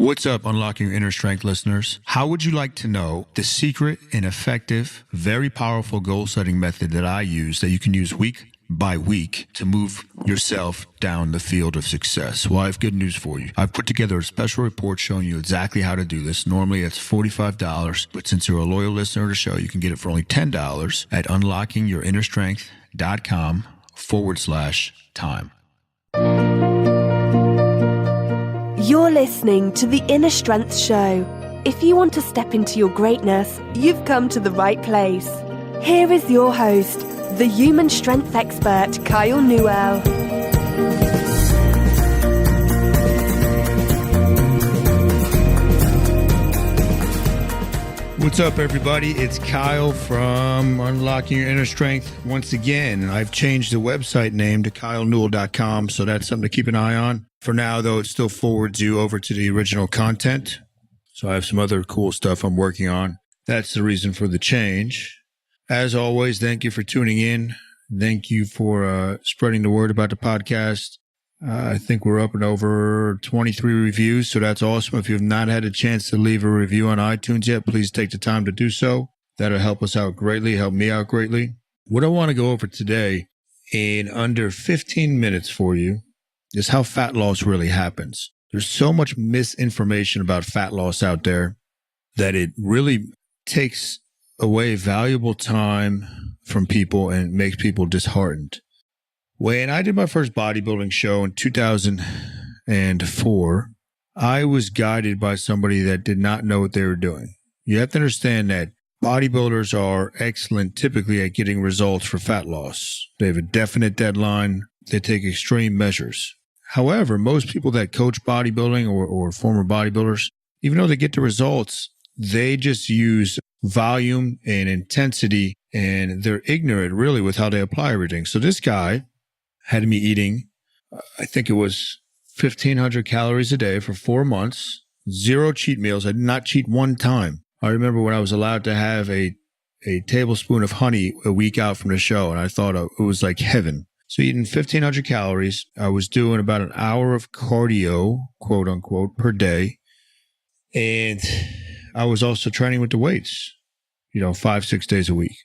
What's up, Unlocking Your Inner Strength listeners? How would you like to know the secret and effective, very powerful goal-setting method that I use that you can use week by week to move yourself down the field of success? Well, I have good news for you. I've put together a special report showing you exactly how to do this. Normally, it's $45, but since you're a loyal listener to the show, you can get it for only $10 at unlockingyourinnerstrength.com/time. You're listening to The Inner Strength Show. If you want to step into your greatness, you've come to the right place. Here is your host, the human strength expert, Kyle Newell. What's up, everybody? It's Kyle from Unlocking Your Inner Strength. Once again, I've changed the website name to kylenewell.com, so that's something to keep an eye on. For now, though, it still forwards you over to the original content. So I have some other cool stuff I'm working on. That's the reason for the change. As always, thank you for tuning in. Thank you for spreading the word about the podcast. I think we're up and over 23 reviews, so that's awesome. If you have not had a chance to leave a review on iTunes yet, please take the time to do so. That'll help us out greatly, help me out greatly. What I want to go over today in under 15 minutes for you is how fat loss really happens. There's so much misinformation about fat loss out there that it really takes away valuable time from people and makes people disheartened. When I did my first bodybuilding show in 2004, I was guided by somebody that did not know what they were doing. You have to understand that bodybuilders are excellent typically at getting results for fat loss. They have a definite deadline. They take extreme measures. However, most people that coach bodybuilding or former bodybuilders, even though they get the results, they just use volume and intensity, and they're ignorant really with how they apply everything. So this guy had me eating, I think it was 1,500 calories a day for 4 months, 0 cheat meals. I did not cheat one time. I remember when I was allowed to have a tablespoon of honey a week out from the show, and I thought it was like heaven. So eating 1,500 calories, I was doing about an hour of cardio, quote unquote, per day. And I was also training with the weights, 5-6 days a week.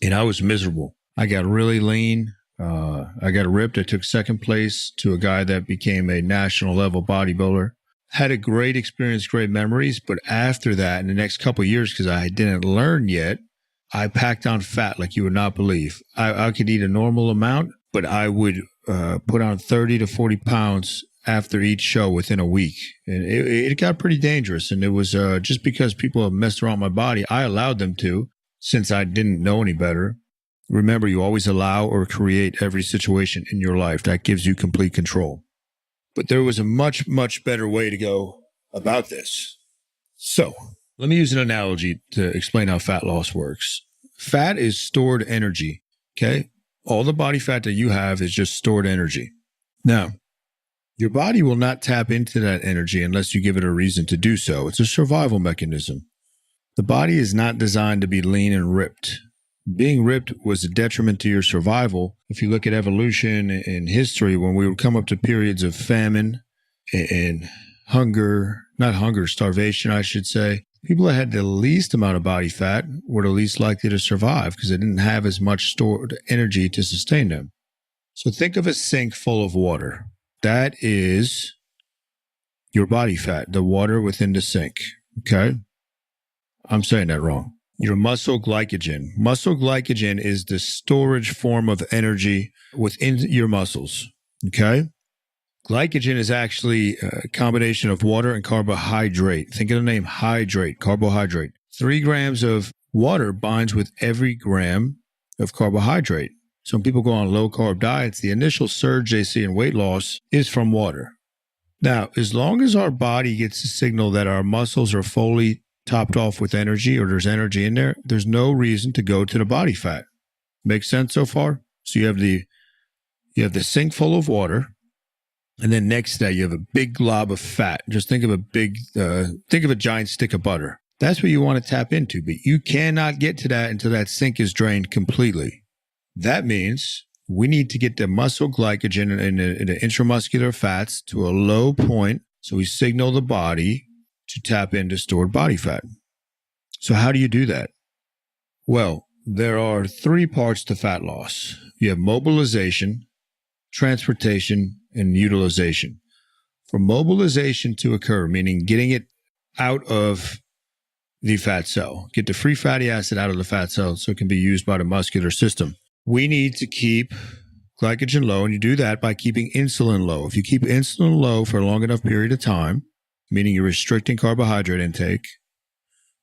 And I was miserable. I got really lean. I got ripped. I took second place to a guy that became a national level bodybuilder. Had a great experience, great memories. But after that, in the next couple of years, because I didn't learn yet, I packed on fat like you would not believe. I could eat a normal amount, but I would put on 30 to 40 pounds after each show within a week. And it got pretty dangerous. And it was just because people have messed around my body, I allowed them to, since I didn't know any better. Remember, you always allow or create every situation in your life. That gives you complete control. But there was a much, much better way to go about this. So let me use an analogy to explain how fat loss works. Fat is stored energy, okay? All the body fat that you have is just stored energy. Now, your body will not tap into that energy unless you give it a reason to do so. It's a survival mechanism. The body is not designed to be lean and ripped. Being ripped was a detriment to your survival. If you look at evolution and history, when we would come up to periods of famine and starvation, I should say, people that had the least amount of body fat were the least likely to survive because they didn't have as much stored energy to sustain them. So think of a sink full of water. That is your body fat, the water within the sink, okay? I'm saying that wrong. Your muscle glycogen. Muscle glycogen is the storage form of energy within your muscles, okay? Glycogen is actually a combination of water and carbohydrate. Think of the name hydrate, carbohydrate. 3 grams of water binds with every gram of carbohydrate. So when people go on low-carb diets, the initial surge they see in weight loss is from water. Now, as long as our body gets a signal that our muscles are fully topped off with energy or there's energy in there, there's no reason to go to the body fat. Make sense so far? So you have the sink full of water, and then next to that you have a big glob of fat. Just think of a giant stick of butter. That's what you want to tap into, but you cannot get to that until that sink is drained completely. That means we need to get the muscle glycogen and the intramuscular fats to a low point So we signal the body to tap into stored body fat. So how do you do that? Well, there are 3 parts to fat loss. You have mobilization, transportation, and utilization. For mobilization to occur, meaning getting it out of the fat cell, get the free fatty acid out of the fat cell so it can be used by the muscular system, we need to keep glycogen low, and you do that by keeping insulin low. If you keep insulin low for a long enough period of time, meaning you're restricting carbohydrate intake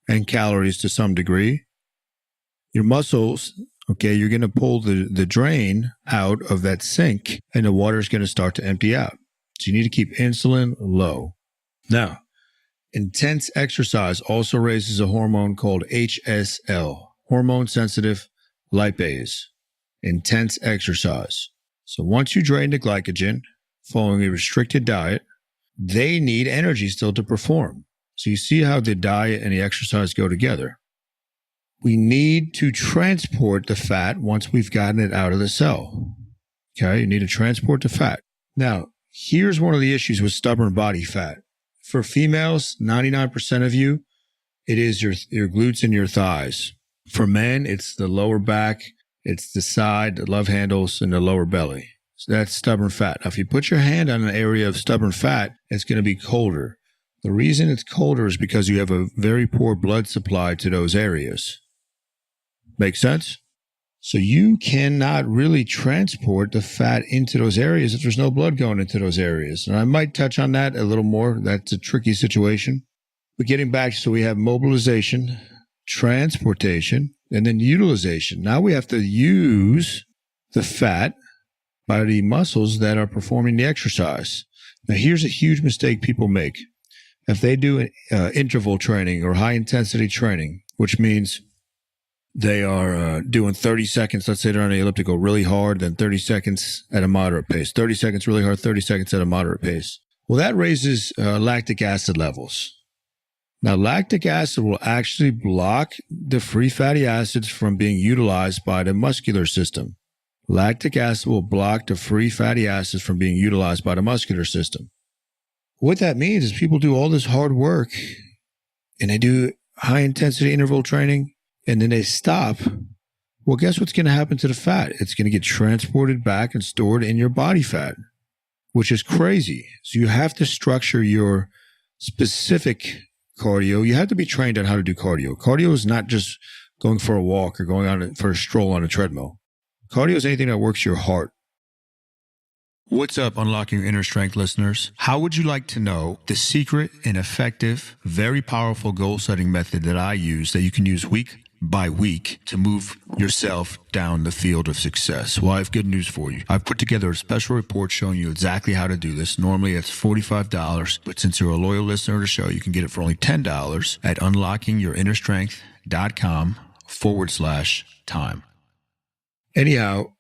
and calories to some degree, your muscles, okay, you're going to pull the drain out of that sink, and the water is going to start to empty out. So you need to keep insulin low. Now, intense exercise also raises a hormone called HSL, hormone-sensitive lipase. Intense exercise. So once you drain the glycogen following a restricted diet, they need energy still to perform. So you see how the diet and the exercise go together. We need to transport the fat once we've gotten it out of the cell. Okay, you need to transport the fat. Now, here's one of the issues with stubborn body fat. For females, 99% of you, it is your glutes and your thighs. For men, it's the lower back, it's the side, the love handles, and the lower belly. So that's stubborn fat. Now, if you put your hand on an area of stubborn fat, it's going to be colder. The reason it's colder is because you have a very poor blood supply to those areas. Make sense? So you cannot really transport the fat into those areas if there's no blood going into those areas. And I might touch on that a little more. That's a tricky situation. But getting back, so we have mobilization, transportation, and then utilization. Now we have to use the fat by the muscles that are performing the exercise. Now here's a huge mistake people make. If they do interval training or high intensity training, which means they are doing 30 seconds, let's say they're on the elliptical really hard, then 30 seconds at a moderate pace, 30 seconds really hard, 30 seconds at a moderate pace. Well, that raises lactic acid levels. Now, lactic acid will actually block the free fatty acids from being utilized by the muscular system. Lactic acid will block the free fatty acids from being utilized by the muscular system. What that means is people do all this hard work and they do high intensity interval training and then they stop. Well, guess what's going to happen to the fat? It's going to get transported back and stored in your body fat, which is crazy. So you have to structure your specific cardio. You have to be trained on how to do cardio. Cardio is not just going for a walk or going on for a stroll on a treadmill. Cardio is anything that works your heart. What's up, Unlocking Your Inner Strength listeners? How would you like to know the secret and effective, very powerful goal-setting method that I use that you can use week by week to move yourself down the field of success? Well, I have good news for you. I've put together a special report showing you exactly how to do this. Normally, it's $45, but since you're a loyal listener to the show, you can get it for only $10 at unlockingyourinnerstrength.com/time. Anyhow,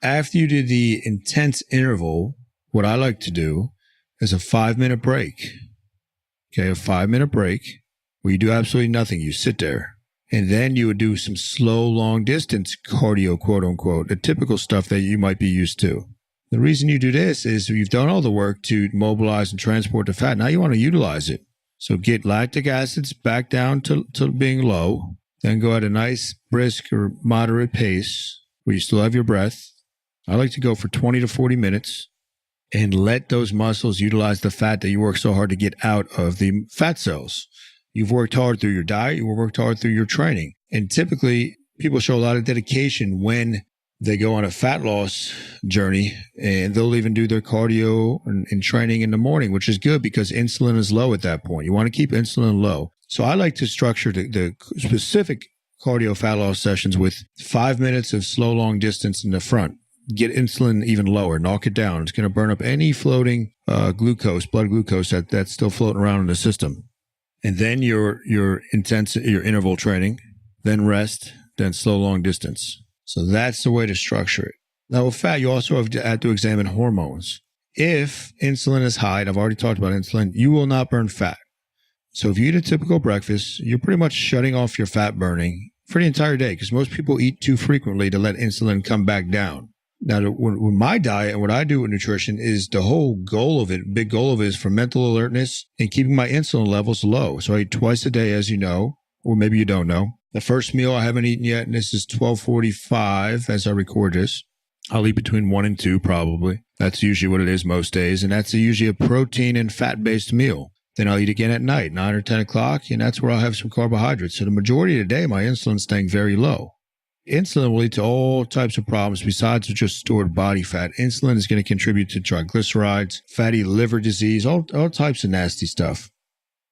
after you did the intense interval, what I like to do is a 5-minute break. Okay, a 5-minute break where you do absolutely nothing. You sit there. And then you would do some slow, long distance cardio, quote unquote, the typical stuff that you might be used to. The reason you do this is you've done all the work to mobilize and transport the fat. Now you want to utilize it. So get lactic acids back down to being low, then go at a nice brisk or moderate pace where you still have your breath. I like to go for 20 to 40 minutes and let those muscles utilize the fat that you work so hard to get out of the fat cells. You've worked hard through your diet. You've worked hard through your training. And typically, people show a lot of dedication when they go on a fat loss journey, and they'll even do their cardio and training in the morning, which is good because insulin is low at that point. You want to keep insulin low. So I like to structure the specific cardio fat loss sessions with 5 minutes of slow, long distance in the front. Get insulin even lower, knock it down. It's going to burn up any floating glucose, blood glucose that's still floating around in the system. And then your interval training, then rest, then slow, long distance. So that's the way to structure it. Now with fat, you also have to examine hormones. If insulin is high, and I've already talked about insulin, you will not burn fat. So if you eat a typical breakfast, you're pretty much shutting off your fat burning for the entire day because most people eat too frequently to let insulin come back down. Now, with my diet and what I do with nutrition is the whole goal of it, big goal of it is for mental alertness and keeping my insulin levels low. So I eat twice a day, as you know, or maybe you don't know. The first meal I haven't eaten yet, and this is 12:45 as I record this. I'll eat between 1 and 2 probably. That's usually what it is most days. And that's usually a protein and fat-based meal. Then I'll eat again at night, 9 or 10 o'clock, and that's where I'll have some carbohydrates. So the majority of the day, my insulin's staying very low. Insulin will lead to all types of problems besides just stored body fat. Insulin is going to contribute to triglycerides, fatty liver disease, all types of nasty stuff.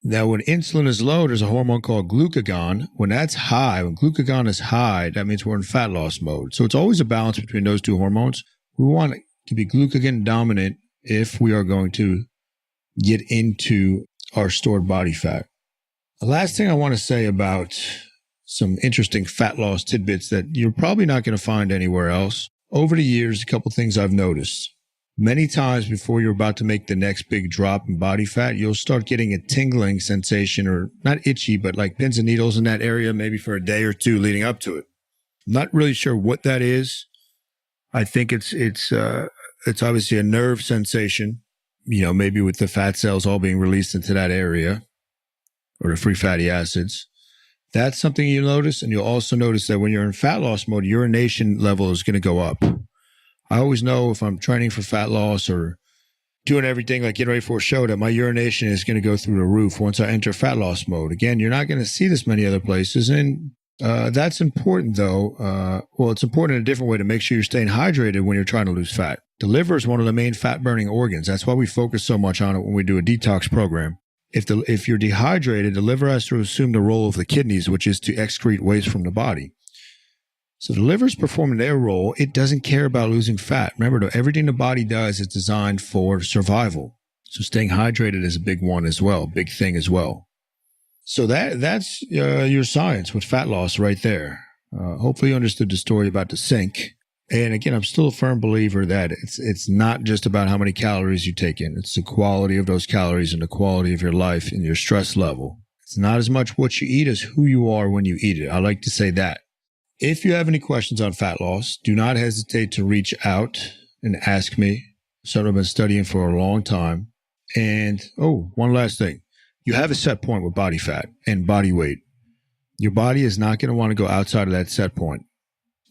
Now, when insulin is low, there's a hormone called glucagon. When that's high, when glucagon is high, that means we're in fat loss mode. So it's always a balance between those two hormones. We want it to be glucagon dominant if we are going to get into our stored body fat. The last thing I want to say about some interesting fat loss tidbits that you're probably not going to find anywhere else. Over the years, a couple things I've noticed. Many times before you're about to make the next big drop in body fat, you'll start getting a tingling sensation, or not itchy, but like pins and needles in that area, maybe for a day or two leading up to it. I'm not really sure what that is. I think it's obviously a nerve sensation, maybe with the fat cells all being released into that area, or the free fatty acids. That's something you'll notice, and you'll also notice that when you're in fat loss mode, urination level is going to go up. I always know if I'm training for fat loss or doing everything like getting ready for a show that my urination is going to go through the roof once I enter fat loss mode. Again, you're not going to see this many other places, and that's important though. It's important in a different way to make sure you're staying hydrated when you're trying to lose fat. The liver is one of the main fat-burning organs. That's why we focus so much on it when we do a detox program. If you're dehydrated, the liver has to assume the role of the kidneys, which is to excrete waste from the body. So the liver's performing their role. It doesn't care about losing fat. Remember, though, everything the body does is designed for survival. So staying hydrated is a big one as well, big thing as well. So that's your science with fat loss right there. Hopefully you understood the story about the sink. And again, I'm still a firm believer that it's not just about how many calories you take in. It's the quality of those calories and the quality of your life and your stress level. It's not as much what you eat as who you are when you eat it. I like to say that. If you have any questions on fat loss, do not hesitate to reach out and ask me. Something I've been studying for a long time. And, one last thing. You have a set point with body fat and body weight. Your body is not going to want to go outside of that set point.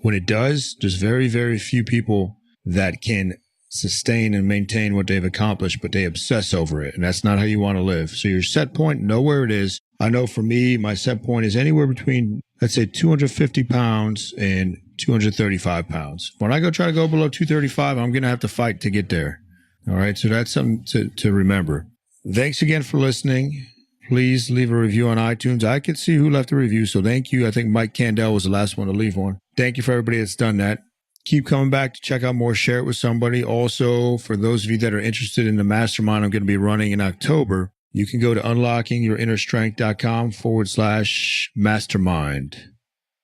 When it does, there's very, very few people that can sustain and maintain what they've accomplished, but they obsess over it. And that's not how you want to live. So your set point, know where it is. I know for me, my set point is anywhere between, let's say, 250 pounds and 235 pounds. When I try to go below 235, I'm going to have to fight to get there. All right. So that's something to remember. Thanks again for listening. Please leave a review on iTunes. I could see who left a review, so thank you. I think Mike Candell was the last one to leave one. Thank you for everybody that's done that. Keep coming back to check out more. Share it with somebody. Also, for those of you that are interested in the mastermind I'm going to be running in October, you can go to unlockingyourinnerstrength.com/mastermind.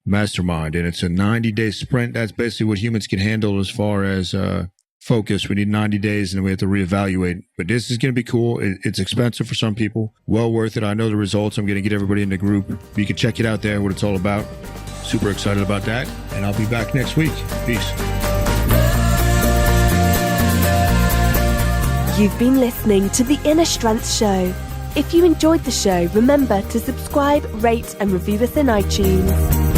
Mastermind. And it's a 90-day sprint. That's basically what humans can handle as far as focus. We need 90 days and then we have to reevaluate. But this is going to be cool. It's expensive for some people. Well worth it. I know the results. I'm going to get everybody in the group. You can check it out there, what it's all about. Super excited about that. And I'll be back next week. Peace. You've been listening to The Inner Strength Show. If you enjoyed the show, remember to subscribe, rate, and review us in iTunes.